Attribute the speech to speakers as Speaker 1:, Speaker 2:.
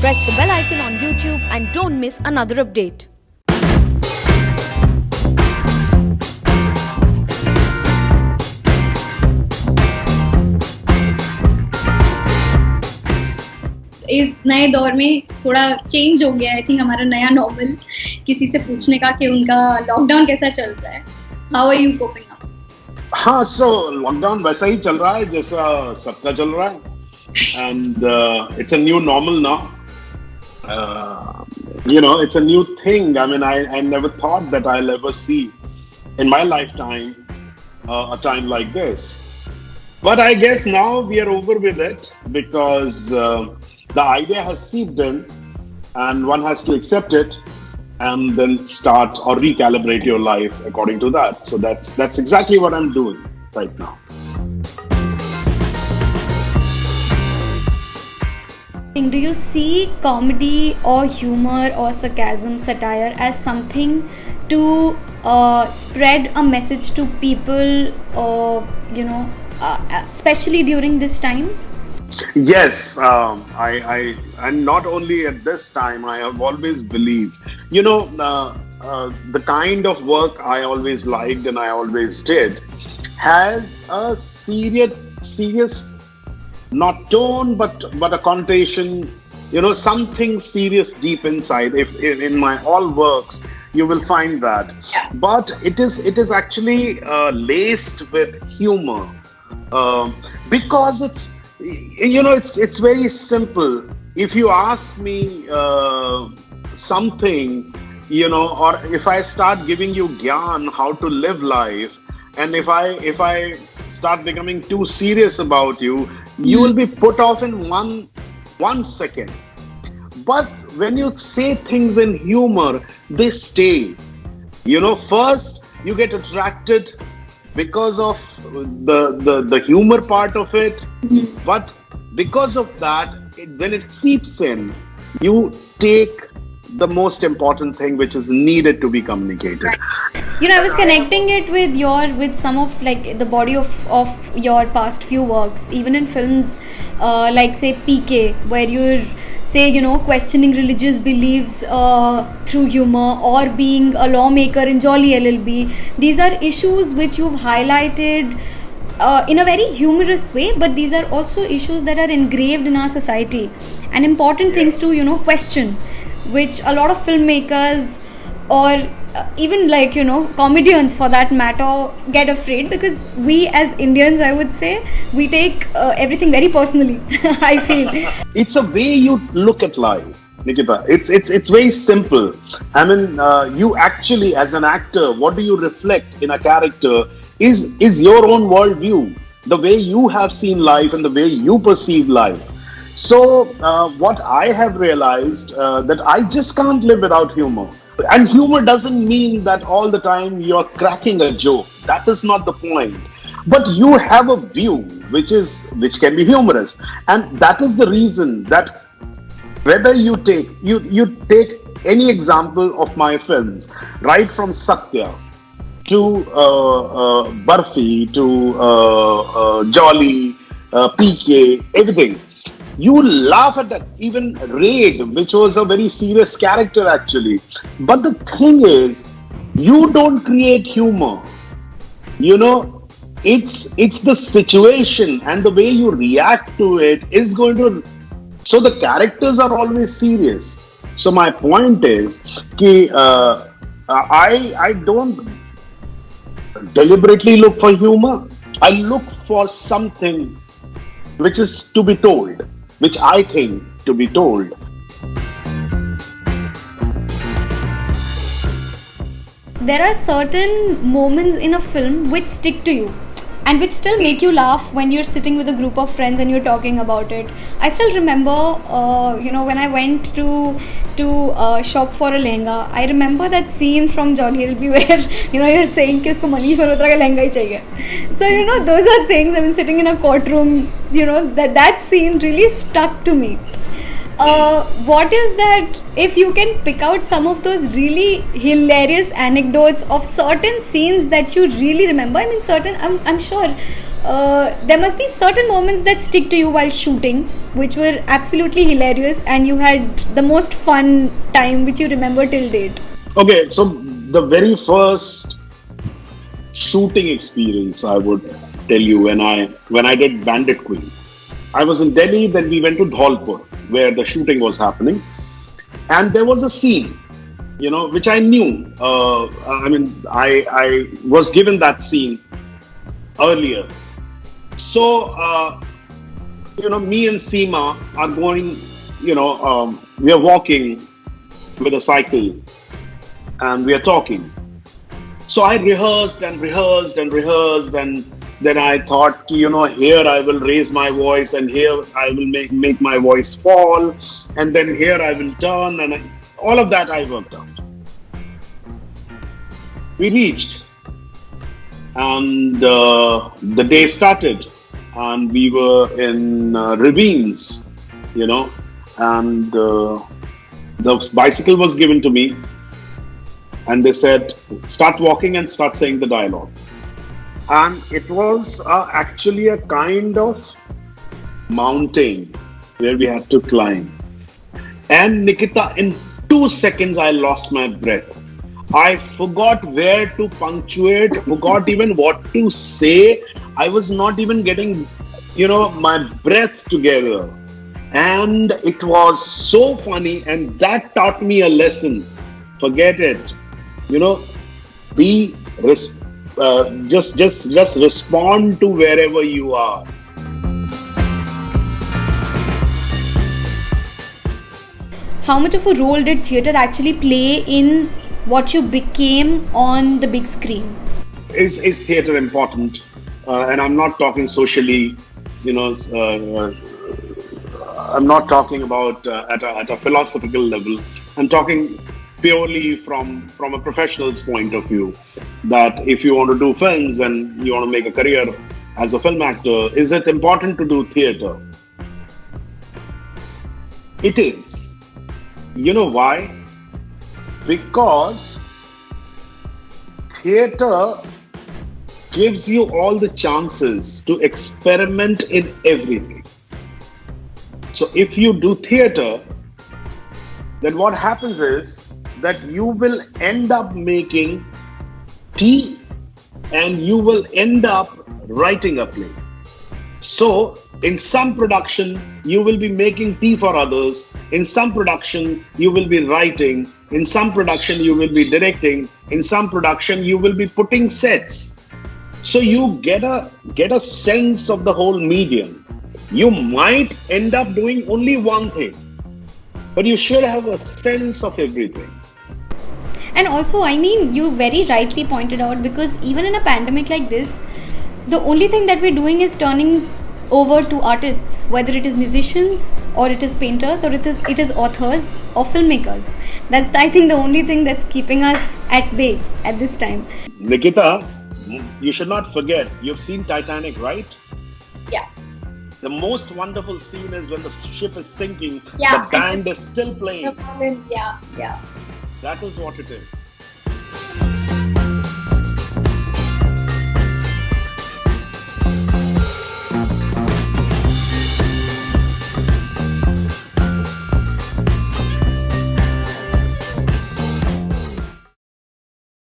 Speaker 1: Press the bell icon on YouTube and don't miss another update.
Speaker 2: इस नए दौर में थोड़ा चेंज हो गया, आई थिंक हमारा नया नॉर्मल किसी से पूछने का कि उनका लॉकडाउन कैसा चल रहा है. How are you coping up?
Speaker 3: हाँ, सो लॉकडाउन वैसा ही चल रहा है जैसा सबका चल रहा है. And it's a new normal now. It's a new thing. I mean, I never thought that I'll ever see in my lifetime a time like this. But I guess now we are over with it because the idea has seeped in and one has to accept it and then start or recalibrate your life according to that. So that's exactly what I'm doing right now.
Speaker 2: Do you see comedy or humor or sarcasm, satire as something to spread a message to people, especially during this time?
Speaker 3: Yes, I and not only at this time. I have always believed, the kind of work I always liked and I always did has a serious, not tone, but a connotation. Something serious deep inside. If in my all works, you will find that.
Speaker 2: Yeah.
Speaker 3: But it is actually laced with humor because it's very simple. If you ask me something, or if I start giving you gyan how to live life, and if I start becoming too serious about you, you will be put off in one second. But when you say things in humor, they stay. First you get attracted because of the humor part of it, but because of that, when it seeps in, you take the most important thing which is needed to be communicated.
Speaker 2: I was connecting it with some of like the body of your past few works, even in films like say PK, where you're questioning religious beliefs through humor, or being a lawmaker in Jolly LLB. These are issues which you've highlighted in a very humorous way, but these are also issues that are engraved in our society and important things to question, which a lot of filmmakers or even comedians for that matter get afraid, because we as Indians, I would say, we take everything very personally. I feel
Speaker 3: it's a way you look at life, Nikita. It's very simple. I mean, you actually, as an actor, what do you reflect in a character is your own worldview, the way you have seen life and the way you perceive life. So what I have realized that I just can't live without humor. And humor doesn't mean that all the time you're cracking a joke. That is not the point. But you have a view which can be humorous, and that is the reason that whether you take any example of my films, right from Satya to Barfi to Jolly, PK, everything. You laugh at that. Even Raid, which was a very serious character actually. But the thing is, you don't create humor. It's the situation and the way you react to it is going to. So the characters are always serious. So my point is, I don't deliberately look for humor. I look for something which is to be told, which I think to be told.
Speaker 2: There are certain moments in a film which stick to you and which still make you laugh when you're sitting with a group of friends and you're talking about it. I still remember, when I went to shop for a lehenga, I remember that scene from Jolly LLB where, you're saying कि इसको मनीष मल्होत्रा का लहंगा ही चाहिए. So, those are things, I mean, sitting in a courtroom, that scene really stuck to me. What is that, if you can pick out some of those really hilarious anecdotes of certain scenes that you really remember? I mean, I'm sure there must be certain moments that stick to you while shooting, which were absolutely hilarious, and you had the most fun time, which you remember till date.
Speaker 3: Okay, so the very first shooting experience I would tell you when I did Bandit Queen. I was in Delhi, then we went to Dholpur where the shooting was happening, and there was a scene, which I knew. I was given that scene earlier. So, me and Seema are going, we are walking with a cycle and we are talking. So I rehearsed and rehearsed and rehearsed, and then I thought, here I will raise my voice, and here I will make my voice fall, and then here I will turn, and all of that I worked out. We reached, and the day started, and we were in ravines, and the bicycle was given to me, and they said, start walking and start saying the dialogue. And it was actually a kind of mountain where we had to climb. And Nikita, in 2 seconds, I lost my breath. I forgot where to punctuate, forgot even what to say. I was not even getting, my breath together. And it was so funny, and that taught me a lesson. Forget it. Just respond to wherever you are.
Speaker 2: How much of a role did theatre actually play in what you became on the big screen?
Speaker 3: Is theatre important? And I'm not talking socially, I'm not talking about at a philosophical level. I'm talking purely from a professional's point of view, that if you want to do films and you want to make a career as a film actor, is it important to do theatre? It is. You know why? Because theatre gives you all the chances to experiment in everything. So if you do theatre, then what happens is that you will end up making tea and you will end up writing a play. So in some production, you will be making tea for others. In some production, you will be writing. In some production, you will be directing. In some production, you will be putting sets. So you get a sense of the whole medium. You might end up doing only one thing, but you should have a sense of everything.
Speaker 2: And also, you very rightly pointed out, because even in a pandemic like this, the only thing that we're doing is turning over to artists, whether it is musicians or it is painters or it is authors or filmmakers. That's, I think, the only thing that's keeping us at bay at this time.
Speaker 3: Nikita, you should not forget, you've seen Titanic, right?
Speaker 4: Yeah.
Speaker 3: The most wonderful scene is when the ship is sinking,
Speaker 4: Yeah.
Speaker 3: the band is still playing.
Speaker 4: Yeah.
Speaker 3: That is what it is.